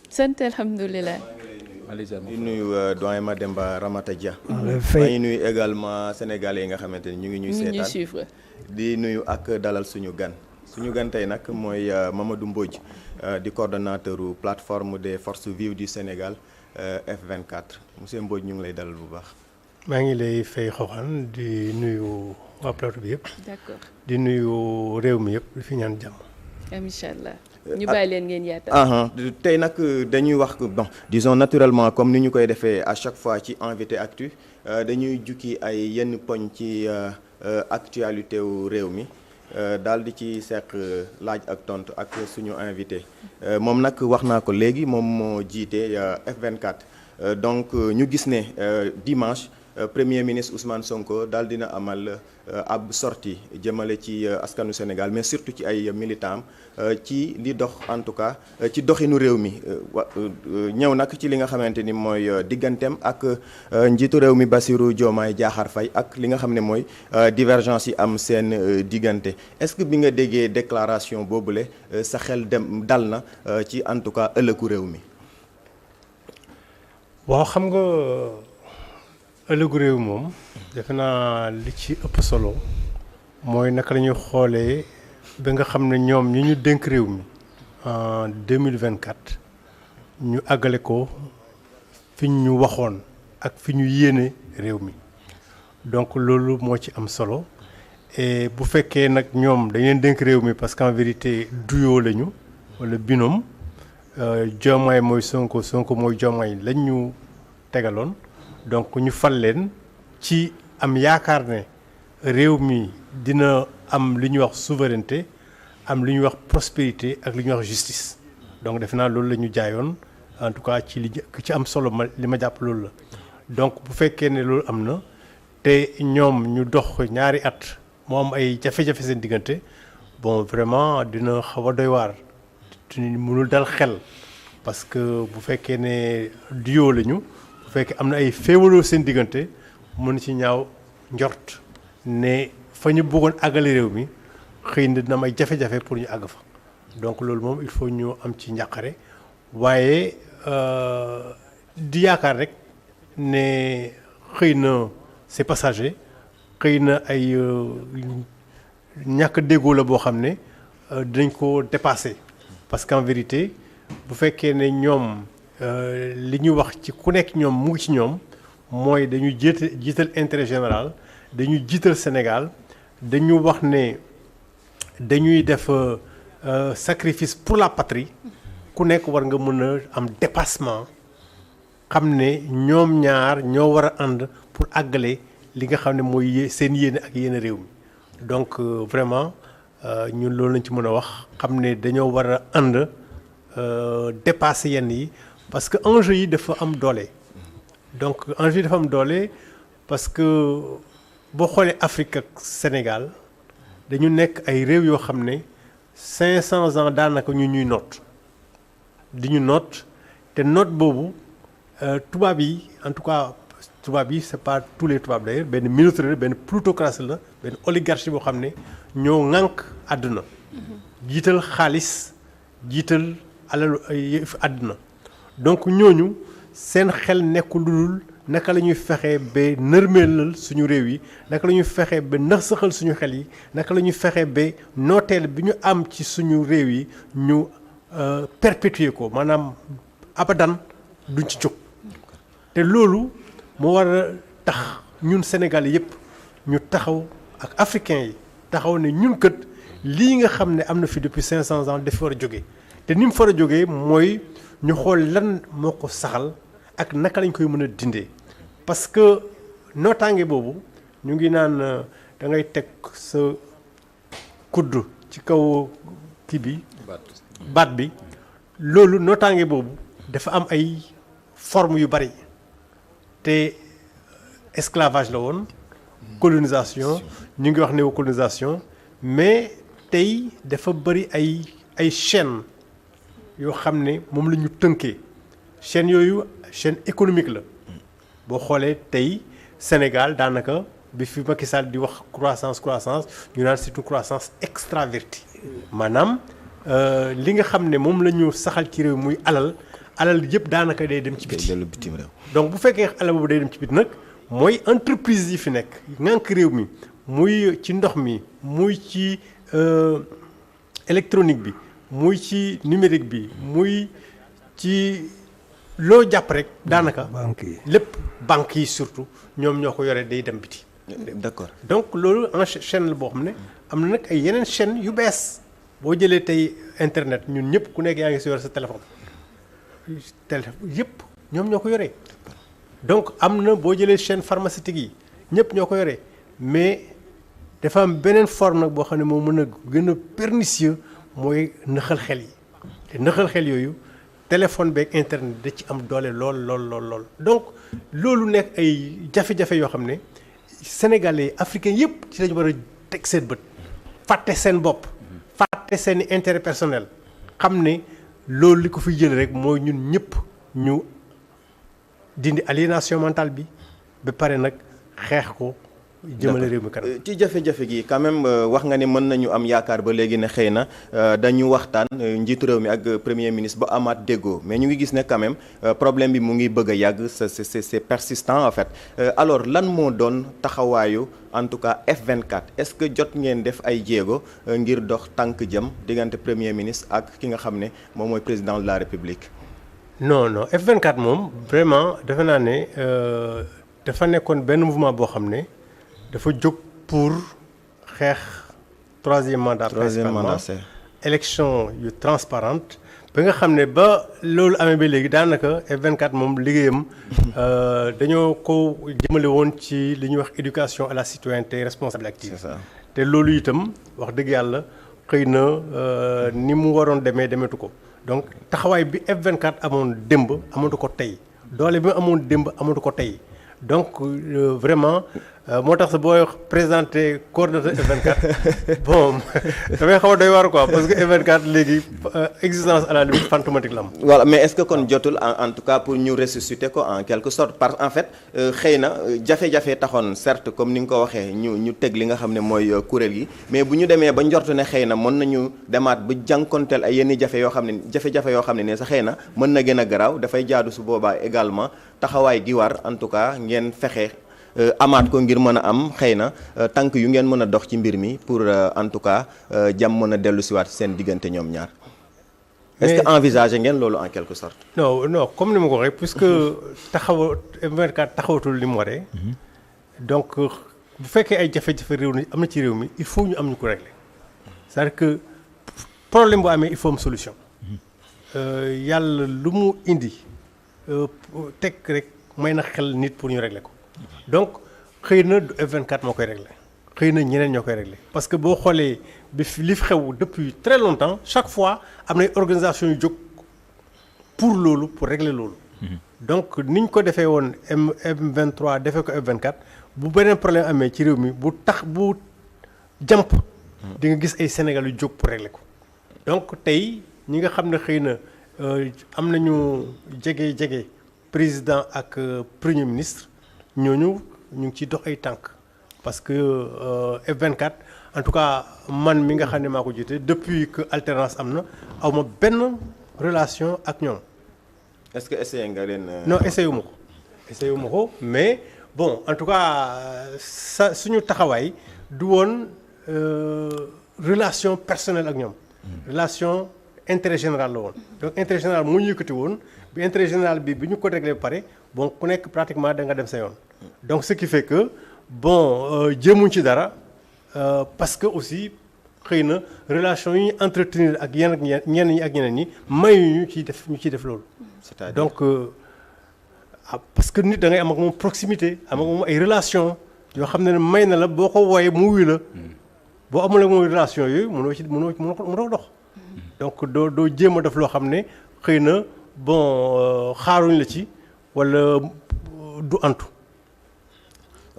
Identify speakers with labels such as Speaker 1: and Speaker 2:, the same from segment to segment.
Speaker 1: sant alhamdulilah.
Speaker 2: di nuyu doyen Mademba Ramata Dia. maa ngi nuyu également sénégalais yi nga xamante ni ñu ngi ñuy seetaan di nuyu ak dalal suñu gan tey nag mooy Mamadou Mbodj di coordonnateur plateforme des forces vives du Sénégal F24 monsieur Mbodj ñu ngi lay dalal bu baax.
Speaker 3: maa ngi lay fay xoxan di nuyu waa plateau bi yëpp.
Speaker 1: d'accord
Speaker 3: di nuyu réew mi yëpp di fi ñaan jàmm.
Speaker 1: incha allah ñu bàyyi leen ngeen yaatal.
Speaker 2: tey nag dañuy wax bon disons naturellement comme ni ñu koy defee à chaque fois ci invité actu dañuy jukki ay yenn poñ ci actualité wu réew mi daal di ci seq laaj ak tontu ak suñu invité moom nag wax naa ko léegi moom moo jiite F24 donc ñu gis ne dimanche. Premier ministre Ousmane Sonko daal dina amal ab sortie jëmale ci askanu Sénégal mais surtout ci ay militants ci li dox en tout cas ci doxinu réew mi ñëw nag ci li nga xamante ni mooy digganteem ak njiitu réew mi Bassirou Diomaye Diakhar Faye ak li nga xam ne mooy divergence yi am seen diggante est-ce que bi nga déggee déclaration boobule sa xel dal na ci en tout cas ëllëgu réew mi.
Speaker 3: waaw xam nga. ëllëgu réew moom defe naa li ci ëpp solo mooy naka la ñuy xoolee ba nga xam ne ñoom ñi ñu dénk réew mi en 2024 ñu àggale ko fi ñu waxoon ak fi ñu yéene réew mi donc loolu moo ci am solo et bu fekkee nag ñoom dañ leen dénk réew mi parce qu'en vérité duo lañu wala binôme Diomaye mooy Sonko Sonko mooy Diomaye lañ ñu tegaloon. donc ñu fal leen ci am yaakaar ne réew mi dina am li ñuy wax souveraineté am li ñuy wax prospérité ak li ñuy wax justice donc defe naa loolu la ñu jaayoon en tout cas ci li ci am solo li ma jàpp loolu la donc bu fekkee ne loolu am na te ñoom ñu dox ñaari at moo am ay jafe-jafe seen diggante bon vraiment dina xaw a doy waar te mënul dal xel parce que bu fekkee ne duo lañu bu fekkee am na ay féewaloo seen diggante mën ci ñaaw njort ne fa ñu bëggoon àggale réew mi xëy na dina am ay jafe-jafe pour ñu àgg fa donc loolu moom il faut ñu am ci njàqare waaye di yaakaar rek ne xëy na c'est passager xëy na ay ñàkk déggoo la boo xam ne dinañ ko dépasser parce qu'en vérité bu fekkee ne ñoom li ñuy wax ci ku nekk ñoom mu ngi ci ñoom mooy dañuy jiital intérêt général dañuy jiital Sénégal dañu wax ne dañuy def sacrifice pour la patrie ku nekk war nga mën a am dépassement xam ne ñoom ñaar ñoo war a ànd pour àggale li nga xam ne mooy seen yéene ak yéene réew mi donc vraiment ñun loolu lañ ci mën a wax xam ne dañoo war a ànd dépasser yenn yi parce que enjeu yi dafa am doole donc enjeu yi dafa am doole parce que boo xoolee Afrique ak Sénégal dañu nekk ay réew yoo xam ne 500 ans daanaka ñu ñuy noot di ñu noot te noot boobu tubaab yi en tout cas tubaab yi c'est pas tous les tubaab d'ailleurs benn minorité la benn plutocratie la benn oligarchie boo xam ne ñoo ŋànk àdduna jiital xaalis jiital alalu yëf àdduna donc ñooñu seen xel nekkul lu dul naka la ñuy fexee ba nërmeelal suñu réew yi naka la ñuy fexee ba nasaxal suñu xel yi naka la ñuy fexee ba nooteel bi ñu am ci suñu réew yi ñu perpétuer ko maanaam abadan duñ ci jóg te loolu moo war a tax ñun Sénégal yëpp ñu taxaw ak africains yi taxaw ne ñun kët lii nga xam ne am na fi depuis 500 ans dafa war a jógee te ni mu fa war a jógee mooy ñu xool lan moo ko saxal ak naka lañ koy mën a dindee parce que nootaange boobu ñu ngi naan da ngay teg sa kudd ci kaw kii bi baat bi loolu nootaange boobu dafa am ay forme yu bari te esclavage la woon colonisation ñu ngi wax néocolonisation mais tey dafa bari ay chaîne yoo xam ne moom la ñu tënkee chaîne yooyu chaîne économique la boo xoolee tey Sénégal daanaka bi fi Macky Sall di wax croissance ñu naan c'est une croissance extravertie maanaam li nga xam ne moom la ñu saxal ci réew muy alal yëpp daanaka day dem ci biti.
Speaker 2: bitim réew.
Speaker 3: donc bu fekkee alal boobu day dem ci biti nag mooy entreprise yi fi nekk ngànk réew mi muy ci ndox mi muy ci électronique bi muy ci numérique bi muy ci loo jàpp rek daanaka.
Speaker 4: banque yi
Speaker 3: lépp banques yi surtout ñoom ñoo ko yore day dem biti.
Speaker 2: d'accord
Speaker 3: donc loolu en chaîne la boo xam ne am na nag ay yeneen chaîne yu bees boo jëlee tey internet ñun ñëpp ku nekk yaa ngi si yor sa téléphone yëpp ñoom ñoo ko yoree donc am na boo jëlee chaîne pharmaceutique yi ñëpp ñoo ko yoree mais dafa am beneen forme nag boo xam ne moo mën a gën a pernicieux mooy nëxal xel yi te nëxal xel yooyu téléphone beeg internet da ci am doole lool donc loolu nekk ay jafe-jafe yoo xam ne sénégalais africains yëpp ci lañu war a teg seen bët fàtte seen bopp fàtte seen intérêt personnel xam ne loolu li ko fi jël rek mooy ñun ñëpp ñu dindi aliénation mentale bi ba pare nag xeex ko jëmale réew mi kanam.
Speaker 2: ci jafe-jafe gi quand même wax nga ni mën nañu am yaakaar ba léegi ne xëy na dañu waxtaan njiitu réew mi ak premier ministre ba amaat déggoo mais ñu ngi gis ne quand même problème bi mu ngi bëgg a yàgg c'est persistant en fait alors lan moo doon taxawaayu en tout cas F24 est-ce que jot ngeen def ay jéego ngir dox tànk jëm diggante premier ministre ak ki nga xam ne moom mooy président de la république.
Speaker 3: non F24 moom vraiment defe naa ne dafa nekkoon benn mouvement boo xam ne. dafa jóg pour xeex troisième mandat élection yu transparente ba nga xam ne ba loolu amee ba léegi daanaka F24 moom liggéeyam dañoo ko jëmale woon ci li ñuy wax éducation à la citoyenneté responsable active.
Speaker 2: C'est ça.
Speaker 3: te loolu itam wax dëgg yàlla xëy na ni mu waroon demeetu ko donc taxawaay bi F24 amoon démb amatu ko tey doole bi mu amoon démb amatu ko tey donc vraiment moo tax sa booy présenté coordonnateur F24 bon dafay xaw a doy waar quoi parce que F24 léegi existence à la limite fantomatique la am.
Speaker 2: voilà mais est-ce que kon jotul en tout cas pour ñu ressusciter ko en quelque sorte parce que en fait xëy na jafe-jafe taxoon certes comme ni nga ko waxee ñu teg li nga xam ne mooy kuréel gi mais bu ñu demee ba njortu ne xëy na mën nañu demaat ba jànkonteel ay yenn jafe-jafe yoo xam ne sax xëy na mën na gën a garaaw dafay jaadu su boobaa également taxawaay gi war en tout cas ngeen fexe. amaat ko ngir mën a am xëy na tànk yu ngeen mën a dox ci mbir mi pour en tout cas jàmm mën a dellu siwaat seen diggante ñoom ñaar. est-ce que envisager ngeen loolu en quelque sorte.
Speaker 3: non comme ni ma ko waxee puisque F24 taxawatul li mu waree. donc bu fekkee ay jafe-jafe réew mi am na ci réew mi il faut ñu am ñu ko régler c'est-à-dire que problème bu amee il faut am solution. yàlla lu mu indi teg rek may na xel nit pour ñu régler ko. donc xëy na du F24 moo koy réglé xëy na ñeneen ñoo koy réglé parce que boo xoolee bi li fi xew depuis très longtemps chaque fois am nay organisation yu jóg pour loolu pour régler loolu. donc niñ ko defee woon M23 defee ko F24 bu beneen problème amee ci réew mi bu jàmp di nga gis ay Sénégal yu jóg pour régler ko donc tey ñi nga xam ne xëy na am nañu jege président ak premier ministre. ñooñu ñu ngi ciy dox ay tànk parce que F24 en tout cas man mi nga xam ne maa ko jiite depuis que alternance am na aw ma benn relation ak ñoom.
Speaker 2: est-ce que essayé nga leen.
Speaker 3: non essayé wu ma ko mais bon en tout cas suñu taxawaay du woon relation personnelle ak ñoom. relation intérêt général la woon. donc intérêt général moo ñu yëkkati woon bi intérêt général bi ñu ko réglé ba pare bon ku nekk pratiquement da nga dem sa yoon. donc ce qui fait que bon jéemuñ ci dara parce que aussi xëy na relation yi ñu entretenir ak ñenn ñi ak ñeneen ñi mayu ñu ciy def loolu.
Speaker 2: c'est-à-dire
Speaker 3: donc parce que nit da ngay am ak moom proximité am ak moom ay relation yoo xam ne may na la boo ko wooyee mu wuyu la boo amul ak moom relation yooyu mënoo dox. donc doo jéem a def loo xam ne xëy na bon xaaruñ la ci walla du antu.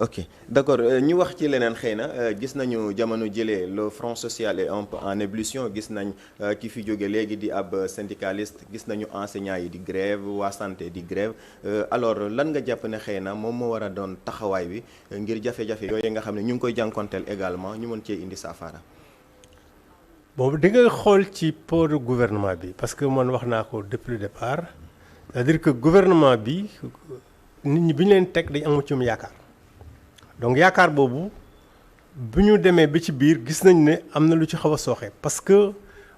Speaker 2: ok d'accord ñu wax ci leneen xëy na gis nañu jamono jëlee le front social est un peu en ébullition gis nañ ki fi jóge léegi di ab syndicaliste gis nañu enseignants yi di grève waa santé di grève alors lan nga jàpp ne xëy na moom moo war a doon taxawaay bi ngir jafe-jafe yooyu nga xam ne ñu ngi koy jànkonteel également ñu mën cee indi saafara.
Speaker 3: boobu di nga xool ci port gouvernement bi parce que man wax naa ko depuis le départ c'est-à-dire que gouvernement bi nit ñi bi ñu leen teg dañ amu ci mu yaakaar donc yaakaar boobu bu ñu demee ba ci biir gis nañ ne am na lu ci xaw a sooxe parce que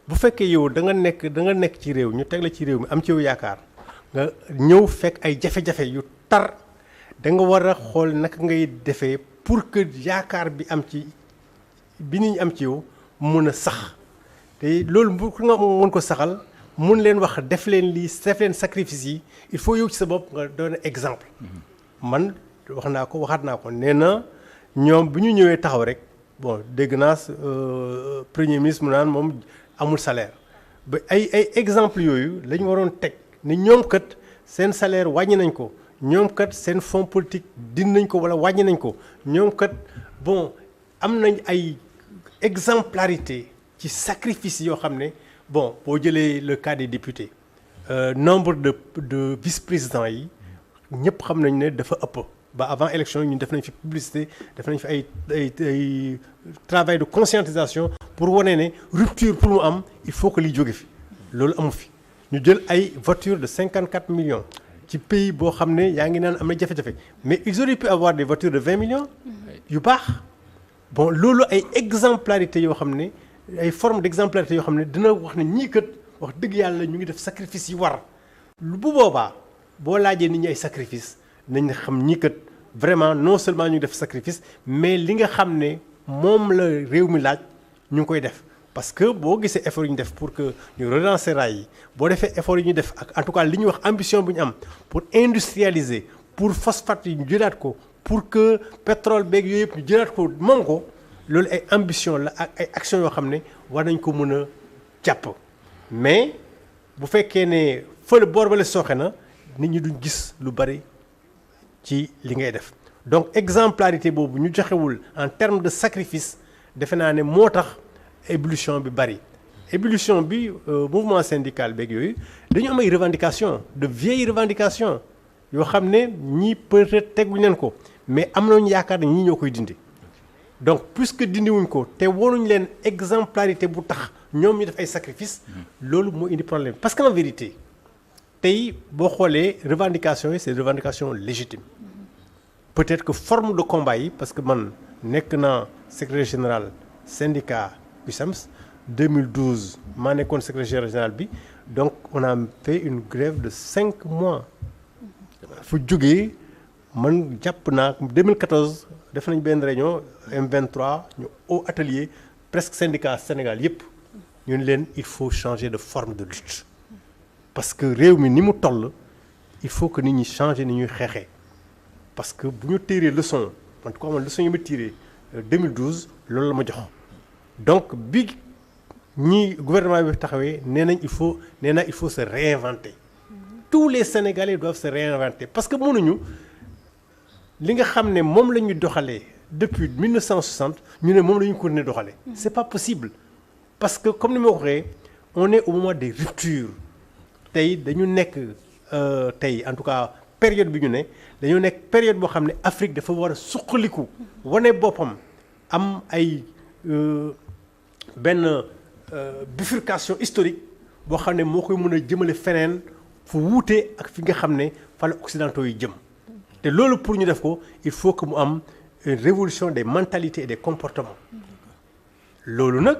Speaker 3: bu fekkee yow da nga nekk ci réew ñu teg la ci réew mi am ci yow yaakaar nga ñëw fekk ay jafe-jafe yu tar da nga war a xool naka ngay defee pour que yaakaar bi am ci bi nit ñi am ci yow mun a sax te loolu bu nga mën ko saxal mun leen wax def leen lii def leen sacrifice yi il faut yow ci sa bopp nga doon exemple man waxaat naa ko nee na ñoom bu ñu ñëwee taxaw rek bon dégg naa premier ministre mu naan moom amul salaire ba ay exemple yooyu la ñu waroon teg ne ñoom kat seen salaire wàññi nañ ko ñoom kat seen fonds politique din nañ ko wala wàññi nañ ko ñoom kat bon am nañ ay exemplarité ci sacrifice yoo xam ne bon boo jëlee le cas des députés nombre de vice-présidents yi ñëpp xam nañ ne dafa ëpp ba avant élection ñun def nañ fi publicité def nañ fi ay travail de conscientisation pour wane ne rupture pour mu am il faut que li jóge fi loolu amu fi ñu jël ay voitures de 54 millions ci pays boo xam ne yaa ngi naan am na jafe-jafe mais ils auraient pu avoir des voitures de 20 millions yu baax bon loolu ay exemplarité yoo xam ne ay forme d'exemplarité yoo xam ne dina wax ne ñii kat wax dëgg yàlla ñu ngi def sacrifice yi war lu bu boobaa boo laajee nit ñi ay sacrifice nañ xam ñii kat vraiment non seulement ñu ngi def sacrifice mais li nga xam ne moom la réew mi laaj ñu ngi koy def parce que boo gisee effort yi ñu def pour que ñu relancer rail yi boo defee effort yi ñu def ak en tout cas li ñuy wax ambition bu ñu am pour industrialiser pour phosphate yi ñu jëlaat ko pour que pétrole beeg yooyu yëpp ñu jëlaat ko moom ko loolu ay ambition la ak ay action yoo xam ne war nañ ko mën a jàpp mais bu fekkee ne fële boor bale sooxe na nit ñi duñ gis lu bari ci li ngay def donc exemplarité boobu ñu joxewul en termes de sacrifice defe naa ne moo tax ébullition bi bari ébullition bi mouvement syndical beeg yooyu dañu am ay revendications de vieilles revendications yoo xam ne ñii peut-être teguñ leen ko mais am nañu yaakaar ne ñii ñoo koy dindi donc puisque dindiwuñ ko te wonuñ leen exemplarité bu tax ñoom ñu def ay sacrifices loolu moo indi problème parce que en vérité tey boo xoolee revendications yi c'est des revendications légitimes peut-être que forme de combat yi parce que man nekk naa secrétaire général syndicat USAMS 2012 maa nekkoon secrétaire général bi donc on a fait une grève de 5 mois fu jógee man jàpp naa 2014 def nañ benn réunion M23 ñu au atelier presque syndicat Sénégal yépp ñu ne leen il faut changer de forme de lutte parce que réew mi ni mu toll il faut que nit ñi changer ni ñuy xeexee parce que bu ñu tiiree leçon en tout cas man leçon yi ma tiré 2012 loolu la ma jox donc bi ñi gouvernement bi taxawee nee na il faut se réinventer tous les Sénégalais doivent se réinventer parce que mënuñu li nga xam ne moom la ñu doxalee depuis 1960 ñu ne moom la ñu continuer doxalee. c'est pas possible parce que comme ni ma ko waxee on est au moment des ruptures tey dañu nekk tey en tout cas période bi ñu ne dañoo nekk période boo xam ne Afrique dafa war a suqaliku wane boppam am ay benn bifurcation historique boo xam ne moo koy mën a jëmale feneen fu wuute ak fi nga xam ne fa la occidentaux yi jëm. te loolu pour ñu def ko il faut que mu am une révolution des mentalités et des comportements loolu nag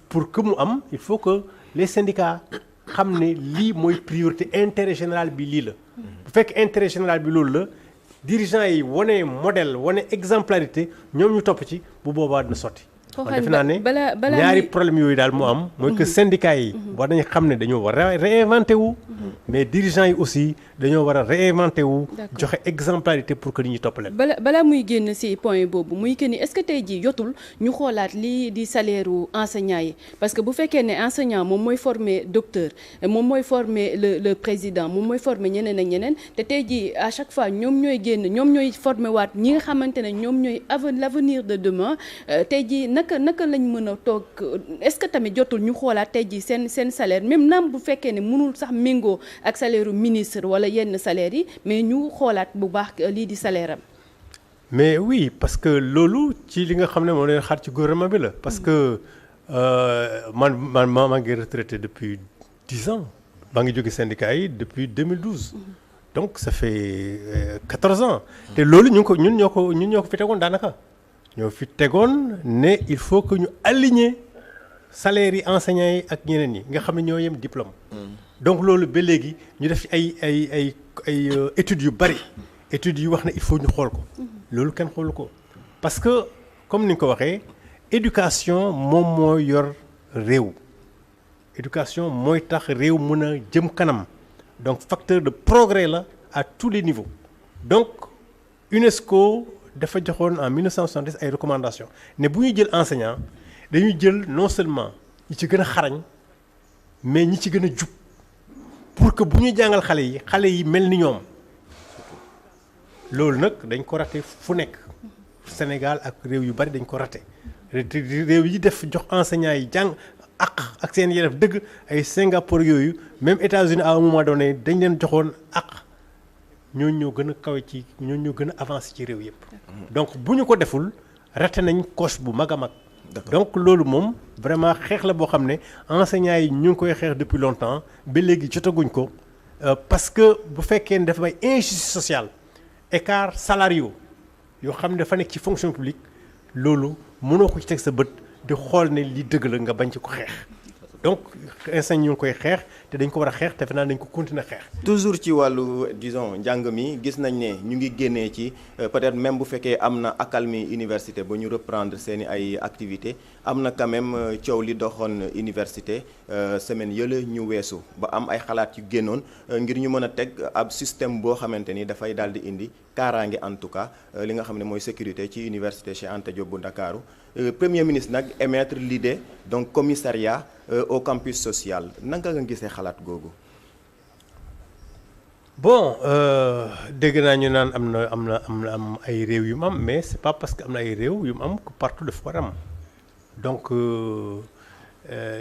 Speaker 3: pour que mu am il faut que les syndicats xam ne lii mooy priorité intérêt général bi lii la bu fekk intérêt général bi loolu la dirigeants yi wane modèle wane exemplarité ñoom ñu topp ci bu boobaa dina sotti kon defe naa ne ñaari problème yooyu daal moo am mooy que syndicats yi war nañu xam ne dañoo war a réinventer wu mais dirigeants yi aussi dañoo war a réinventer wu joxe exemplarité pour que nit ñi topp leen
Speaker 1: balaa muy génn ci point boobu muy que ni est-ce que tey jii jotul ñu xoolaat lii di salaire u enseignants yi parce que bu fekkee ne enseignant moom mooy former docteur moom mooy former le président moom mooy former ñeneen ak ñeneen te tey jii à chaque fois ñoom ñooy génn ñoom ñooy former waat ñi nga xamante ne ñoom ñooy l'avenir de demain tey jii naka lañ mën a toog est-ce que tamit jotul ñu xoolaat tey jii seen salaire même naam bu fekkee ne mënul sax méngoo ak salaire u ministre wala yenn salaire yi mais ñu xoolaat bu baax lii di salaire am.
Speaker 3: mais oui parce que loolu ci li nga xam ne moom leen xaar ci gouvernement bi la parce que maa ngi retraité depuis 10 ans maa ngi jóge syndicat yi depuis 2012 donc ça fait 14 ans te loolu ñun ñoo ko fi tegoon daanaka ñoo fi tegoon ne il faut que ñu aligner salaire yi enseignants yi ak ñeneen ñi nga xam ne ñoo yem diplôme donc loolu ba léegi ñu def ay études yu bari études yu wax ne il faut ñu xool ko loolu kenn xoolu ko parce que comme ni nga ko waxee éducation moom moo yor réew éducation mooy tax réew mën a jëm kanam donc facteur de progrès la à tous les niveaux donc UNESCO dafa joxoon en 1970 ay recommandations ne bu ñuy jël enseignant dañuy jël non seulement ñi ci gën a xarañ mais ñi ci gën a jub pour que bu ñuy jàngal xale yi mel ni ñoom loolu nag dañ ko raté fu nekk Sénégal ak réew yu bari dañ ko raté réew yi def jox enseignants yi jàng ak seen yelleef dëgg ay Singapour yooyu même États-Unis à un moment donné dañ leen joxoon ñooñu ñoo gën a kawe ci ñooñu ñoo gën a avancé ci réew yëpp. donc bu ñu ko deful raté nañ coche bu mag a mag. donc loolu moom vraiment xeex la boo xam ne enseignants yi ñu ngi koy xeex depuis longtemps ba léegi jotaguñ ko parce que bu fekkee ne dafa may injustice sociale écart salariaux yoo xam ne dafa nekk ci fonction publique loolu mënoo ko ci teg sa bët di xool ne li dëgg la nga bañ ci ko xeex donc enseignants ñu ngi koy xeex te dañ ko war a xeex te defe naa dañ ko continuer xeex.
Speaker 2: toujours ci wàllu disons njàng mi gis nañ ne ñu ngi génnee ci peut-être même bu fekkee am na accalmie université ba ñu reprendre seeni ay activités am na quand même coow li doxoon université semaine yële ñu weesu ba am ay xalaat yu génnoon ngir ñu mën a teg ab système boo xamante ni dafay daal di indi kaaraange en tout cas li nga xam ne mooy sécurité ci université Cheikh Anta Diop bu Ndakaaru premier ministre nag émettre l'idée donc commissariat au campus social naka nga gisee xalaat googu.
Speaker 3: bon dégg naa ñu naan am ay réew yu mu am mais c'est pas parce que am na ay réew yu mu am que partout dafa war am donc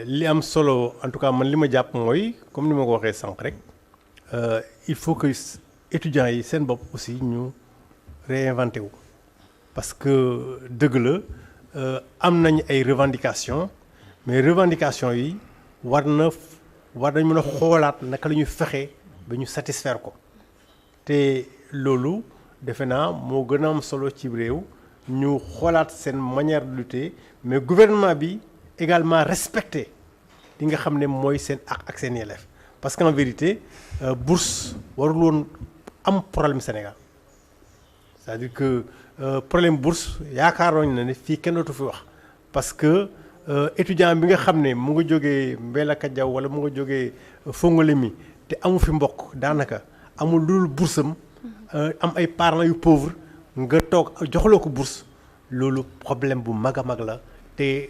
Speaker 3: li am solo en tout cas man li ma jàpp mooy comme ni ma ko waxee sànq rek il faut que étudiants yi seen bopp aussi ñu réinventé wu parce que dëgg la am nañ ay revendications mais revendications yi war nañ mën a xoolaat naka la ñuy fexe ba ñu satisfaire ko te loolu defe naa moo gën a am solo ci réew ñu xoolaat seen manière de lutter mais gouvernement bi également respecter li nga xam ne mooy seen ak seen yelleef parce qu'en vérité bourse warul woon am problème Sénégal c'est-à-dire que problème bourse yaakaaroon na ne fii kenn dootu fi wax parce que étudiant bi nga xam ne mu nga jógee Mbellacadiao wala mu nga jógee Fongolemi te amu fi mbokk daanaka amul loolu boursam am ay parents yu pauvre nga toog joxloo ko bourse loolu problème bu mag a mag la te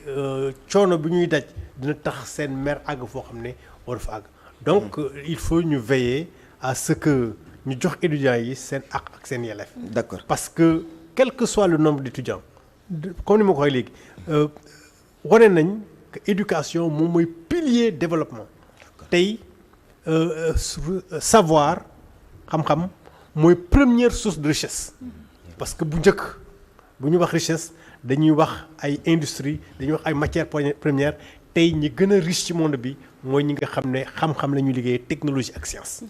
Speaker 3: coono bi ñuy daj dina tax seen mère àgg foo xam ne waru fa àgg donc il faut ñu veiller à ce que ñu jox étudiants yi seen ak seen yelleef.
Speaker 2: D'accord.
Speaker 3: Parce que quel que soit le nombre d'étudiants comme ni ma ko waxee léegi wane nañ que éducation moom mooy pilier développement tey savoir xam-xam mooy première source de richesse parce que bu njëkk bu ñu wax richesse dañuy wax ay industrie dañuy wax ay matières premières tey ñi gën a riche ci monde bi mooy ñi nga xam ne xam-xam la ñuy liggéey technologie ak science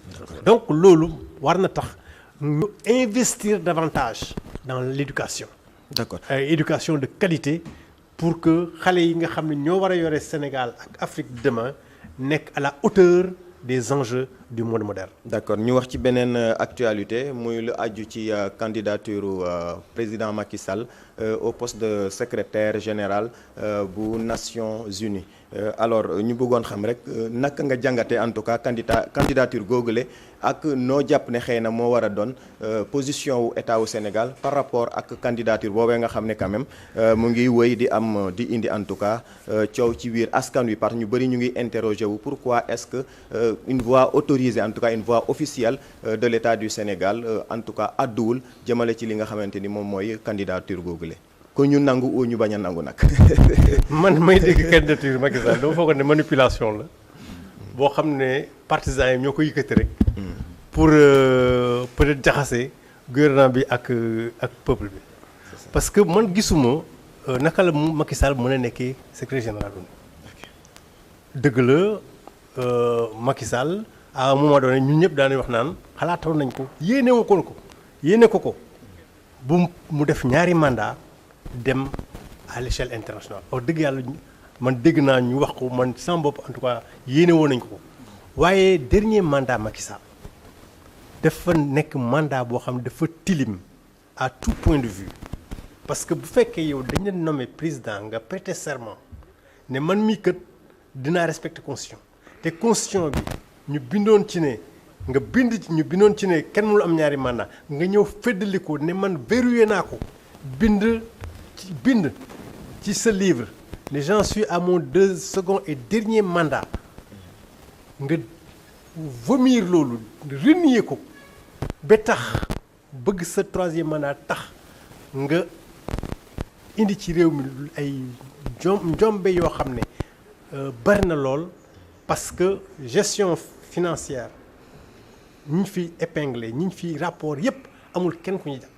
Speaker 3: donc loolu war na tax ñu investir davantage dans l'éducation.
Speaker 2: D'accord.
Speaker 3: Éducation de qualité pour que xale yi nga xam ne ñoo war a yore Sénégal ak Afrique de demain nekk à la hauteur des enjeux du monde moderne.
Speaker 2: D'accord ñu wax ci beneen actualité muy lu aju ci candidature président Macky Sall au poste de secrétaire général bu Nations Unies alors ñu bëggoon xam rek naka nga jàngatee en tout cas candidature googule ak noo jàpp ne xëy na moo war a doon position wu état wu Sénégal par rapport ak candidature boobee nga xam ne quand même mu ngi wëy di am di indi en tout cas coow ci biir askan wi parce que ñu bëri ñu ngi interroger wu pourquoi est-ce que une voix autorisée en tout cas une voix officielle de l'État du Sénégal en tout cas adduwul jëmale ci li nga xamante ni moom mooy candidature googule ko ñu nangu ou ñu bañ a nangu nag.
Speaker 3: man may dégg candidature Macky Sall dama foog ne manipulation la boo xam ne partisans yi ñoo ko yëkkati rek. pour peut-être jaxase gouvernement bi ak peuple bi. parce que man gisuma naka la Macky Sall mën a nekkee secrétaire général dëgg la Macky Sall à un moment donné ñun ñëpp daanañ wax naan xalaatoon nañ ko yéene ko bu mu def ñaari mandat dem à l'échelle internationale wax dëgg yàlla man dégg naa ñu wax ko man sama bopp en tout cas yéene woon nañ ko waaye dernier mandat Macky Sall dafa nekk mandat boo xam ne dafa tilim à tout point de vue parce que bu fekkee yow dañ leen nommé président nga prêter serment ne man mii kat dinaa respecter constitution te constitution bi ñu bindoon ci ne ñu bindoon ci ne kenn mënul am ñaari mandat nga ñëw feddali ko ne man verrouillé naa ko bind ci ce livre ne j'en suis à mon second et dernier mandat nga vomir loolu renier ko ba tax bëgg sa troisième mandat tax nga indi ci réew mi ay njombe yoo xam ne bari na lool parce que gestion financière ñi ñu fi épinglé ñi ñu fi rapport yépp amul kenn ku ñu jàpp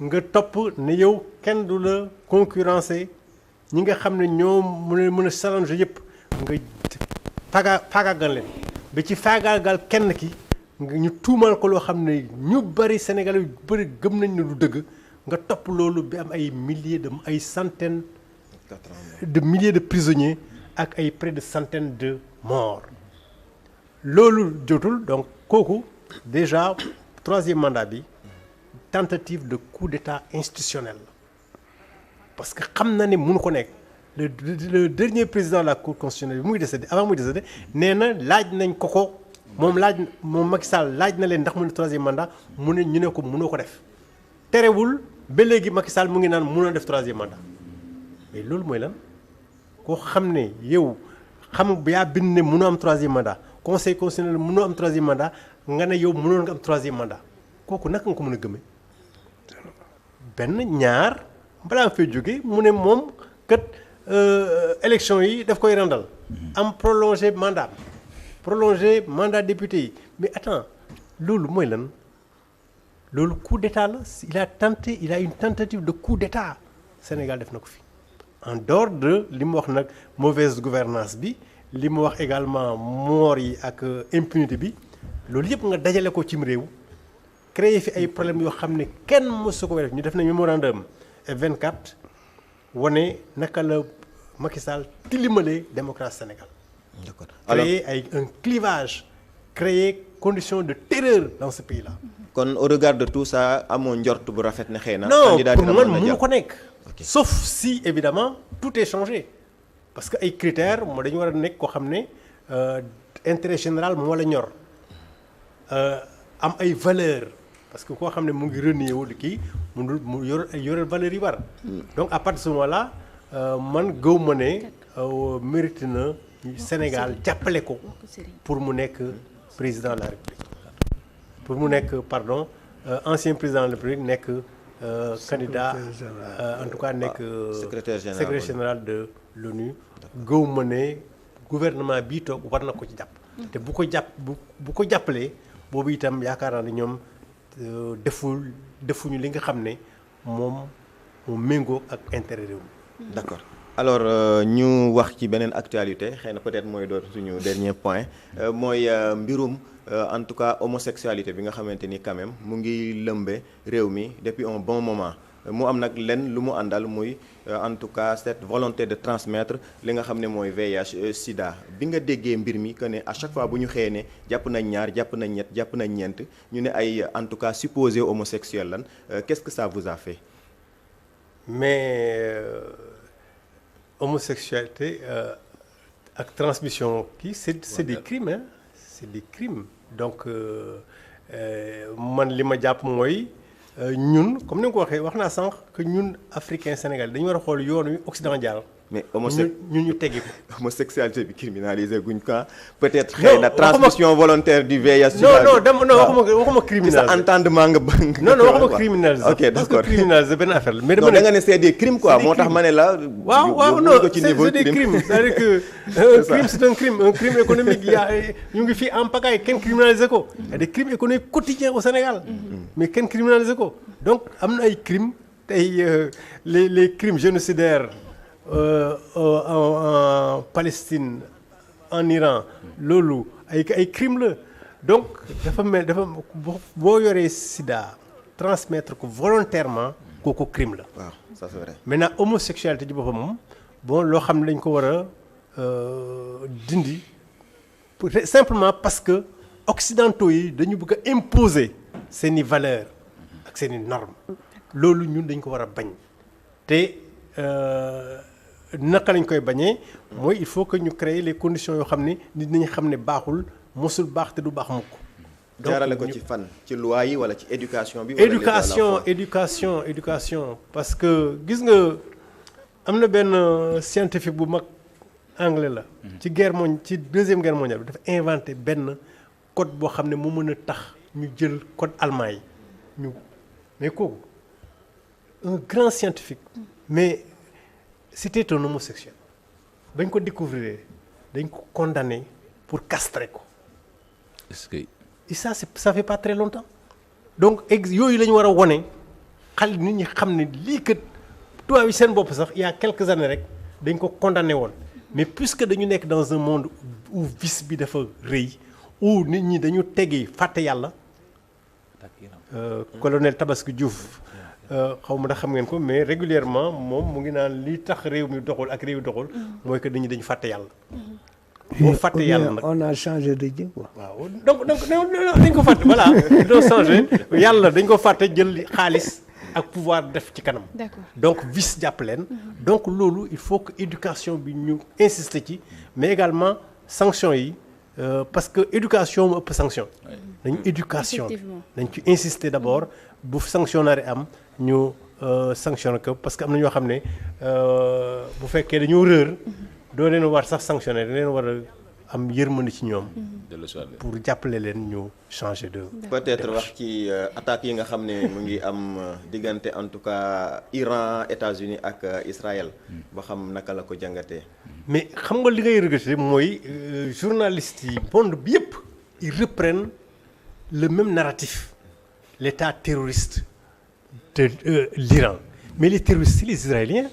Speaker 3: nga topp ne yow kenn du la concurrencer ñi nga xam ne ñoo mën a challenger yépp nga faagaagal leen ba ci faagaagal kenn ki nga ñu tuumal ko loo xam ne ñu bari Sénégalais yu bari gëm nañ ne du dëgg nga topp loolu bi am ay milliers ay centaines de milliers de prisonniers ak ay près de centaines de morts loolu jotul donc kooku déjà troisième mandat bi tentative de coup d'état institutionnel parce que xam na ne mënu ko nekk le dernier président de la cour constitutionnelle bi muy décédé avant muy décédé nee na laaj nañ ko moom Macky Sall laaj na leen ndax mu ne troisième mandat mu ne ñu ne ko mënoo ko def terewul ba léegi Macky Sall mu ngi naan mënoo def troisième mandat mais loolu mooy lan koo xam ne yow xam yaa bind ne mënoo am troisième mandat conseil constitutionnel mënoo am troisième mandat nga ne yow mënoon nga am troisième mandat kooku naka nga ko mën a gëmee benn ñaar balaa nga fay jóge mu ne moom kat élection yi daf koy randal am prolongé mandat député yi mais attends loolu mooy lan loolu coup d'état la il a une tentative de coup d'état Sénégal def na ko fi en dehors de li mu wax nag mauvaise gouvernance bi li mu wax également moor yi ak impunité bi loolu yëpp nga dajale ko cim réew créer fi ay problèmes yoo xam ne kenn mësu ko def ñu def nañ mémorandum F24 wane naka la Macky Sall tilimalee démocratie Sénégal. D'accord. Créer un clivage, créer conditions de terreur dans ce pays-là.
Speaker 2: kon au regard de tout ça amoo njort bu rafet ne xëy na.
Speaker 3: non pour man mënu ko nekk. sauf si évidemment tout est changé parce que ay critères moo dañu war a nekk koo xam ne intérêt général moo la ñor am ay valeurs parce que koo xam ne mu ngi renier wu kii mu yor valeurs yi war. donc à partir de ce moment-là man gëw ma ne mérite na Sénégal jàppale ko pour mu nekk président de la République. pour mu nekk ancien président de la République nekk candidat en tout cas nekk secrétaire général de l'ONU gëw ma ne gouvernement bii toog war na ko ci jàpp te bu ko jàppalee boobu itam yaakaar naa ne ñoom defuñu li nga xam ne moom méngoo ak intérêt réew mi.
Speaker 2: D'accord. Alors ñu wax ci beneen actualité xëy na peut-être mooy doon suñu dernier point mooy mbirum en tout cas homosexualité bi nga xamante ni quand même mu ngi lëmbe réew mi depuis un bon moment mu am nag lenn lu mu àndal muy en tout cas cette volonté de transmettre li nga xam ne mooy VIH sida bi nga déggee mbir mi que ne à chaque fois bu ñu xëyee ne jàpp nañ ñaar jàpp nañ ñett jàpp nañ ñeent ñu ne ay en tout cas supposé homosexuel lan qu'est-ce que ça vous a fait?
Speaker 3: Mais homosexualité ak transmission kii c'est des crimes hein c'est des crimes donc man li ma jàpp mooy ñun comme ni nga ko waxee wax naa sànq que ñun africain Sénégal dañu war a xool yoon wi Occident jaar
Speaker 2: mais
Speaker 3: ñun ñu teggi ko.
Speaker 2: homosexualité bi criminalisé guñ ko peut-être xëy na transmission volontaire du VIH.
Speaker 3: waxuma criminalisé.
Speaker 2: sa entendement nga bëgg.
Speaker 3: non waxuma criminalisé.
Speaker 2: ok d'accord
Speaker 3: parce que criminalisé benn affaire la. mais
Speaker 2: dama da nga ne c'est des crimes quoi moo tax ma ne la.
Speaker 3: waaw non c'est des crimes c'est-à-dire que un crime c'est un crime économique ñu ngi fii en pagaille kenn criminalisé ko. y a des crimes économiques quotidiens au Sénégal. mais kenn criminalisé ko donc am na ay crimes tey les crimes génocidaires. en Palestine en Iran loolu ay crime la donc dafa boo yoree sida transmettre ko volontairement kooku crime la.
Speaker 2: waaw ça c'est vrai.
Speaker 3: maintenant homosexualité ji boppam moom bon loo xam ne dañ ko war a dindi simplement parce que occidentaux yi dañu bëgg a imposer seeni valeurs ak seeni normes loolu ñun dañ ko war a bañ te naka lañ koy bañee mooy il faut que ñu créer les conditions yoo xam ne nit ñi xam ne baaxul mosul baax te du baax mukk.
Speaker 2: jaarale ko ci fan ci loi yi wala ci éducation bi.
Speaker 3: éducation parce que gis nga am na benn scientifique bu mag anglais la. ci ci deuxième guerre mondiale bi dafa inventé benn code boo xam ne mu mën a tax ñu jël code allemand yi mais kooku un grand scientifique. mais c'était un homosexuel. bañ ko découvrir dañ ko condamné pour castrer ko.
Speaker 4: est-ce que.
Speaker 3: et ça fait pas très longtemps donc yooyu la ñu war a wone xale nit ñi xam ne lii kat tubaab yi seen bopp sax il y a quelques années rek dañ ko condamné woon mais puisque dañu nekk dans un monde où vice bi dafa rëy où nit ñi dañu teggi fàtte yàlla. Colonel Tabaski Diouf xaw ma ndax xam ngeen ko mais régulièrement moom mu ngi naan li tax réew mi doxul ak réew doxul mooy que nit ñi dañu fàtte yàlla. boo fàtte yàlla nag
Speaker 5: on a changé de Dieu quoi.
Speaker 3: waaw donc dañ ko fàtte voilà dañoo changé yàlla dañ ko fàtte jël xaalis ak pouvoir def ci kanam.
Speaker 1: D'accord.
Speaker 3: donc vice jàpp leen. donc loolu il faut que éducation bi ñu insister ci mais également sanction yi parce que éducation mu ëpp sanction. dañu éducation dañ ci insister d'abord bu sanctionnaire am ñu sanctionné ko parce que am na ñoo xam ne bu fekkee dañoo réer. doo leen war sax sanctionner da leen war a am yërmande ci ñoom. pour jàppale leen ñu changer de.
Speaker 2: peut-être wax ci attaques yi nga xam ne mu ngi am diggante en tout cas Iran États-Unis ak Israël. ba xam naka la ko jàngatee.
Speaker 3: mais xam nga li ngay regretter mooy journalistes yi monde bi yëpp ils reprennent le même narratif l'état terroriste de l'Iran mais les terroristes c'est les Israéliens.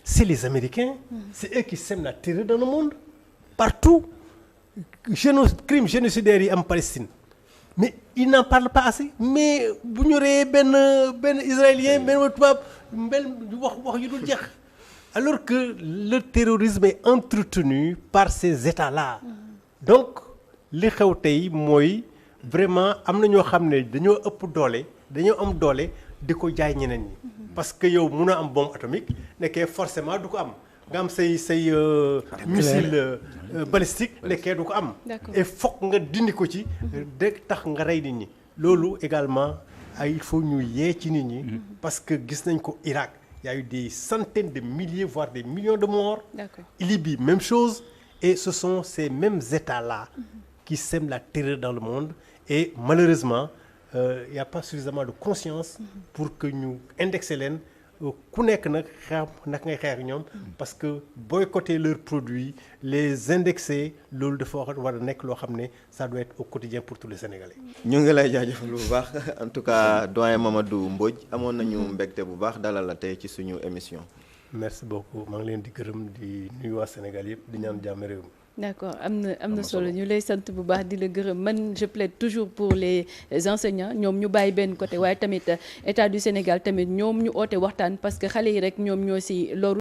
Speaker 3: c'est les Américains, c'est eux qui sèment la terreur dans le monde partout crime génocidaire yi am Palestine mais ils n'en parlent pas assez mais bu ñu reyee benn israélien benn tubaab wax yu dul jeex alors que le terrorisme est entretenu par ces États-là donc li xew tey mooy vraiment am na ñoo xam ne dañoo am doole di ko jaay ñeneen ñi parce que yow mun a am bombe atomique nekkee forcément du ko am nga am say missile balistique nekkee du ko am et fokk nga dindi ko ci de tax nga rey nit ñi loolu également il faut ñu yee ci nit ñi parce que gis nañ ko Irak il y a eu des centaines de milliers voire des millions de morts. Libye même chose et ce sont ces mêmes États-là qui sèment la terreur dans le monde et malheureusement il y a pas suffisamment de conscience pour que ñu indexer leen ku nekk nag nag ngay xeex ñoom parce que boycotter leurs produits les indexer loolu dafa war a nekk loo xam ne ça doit être au quotidien pour tous les Sénégalais.
Speaker 2: ñu ngi lay jaajëfal bu baax en tout cas doyen Mamadou Mbodj amoon nañu mbégte bu baax dalal la tey ci suñu émission.
Speaker 3: merci beaucoup maa ngi leen di gërëm di nuyu waa Sénégal yëpp di ñaan jàmm réew mi.
Speaker 1: d'accord am na solo ñu lay sant bu baax di la gërëm man je plaide toujours pour les enseignants ñoom ñu bàyyi benn côté waaye tamit état du Sénégal tamit ñoom ñu oote waxtaan parce que xale yi rek ñoom ñoo ci loru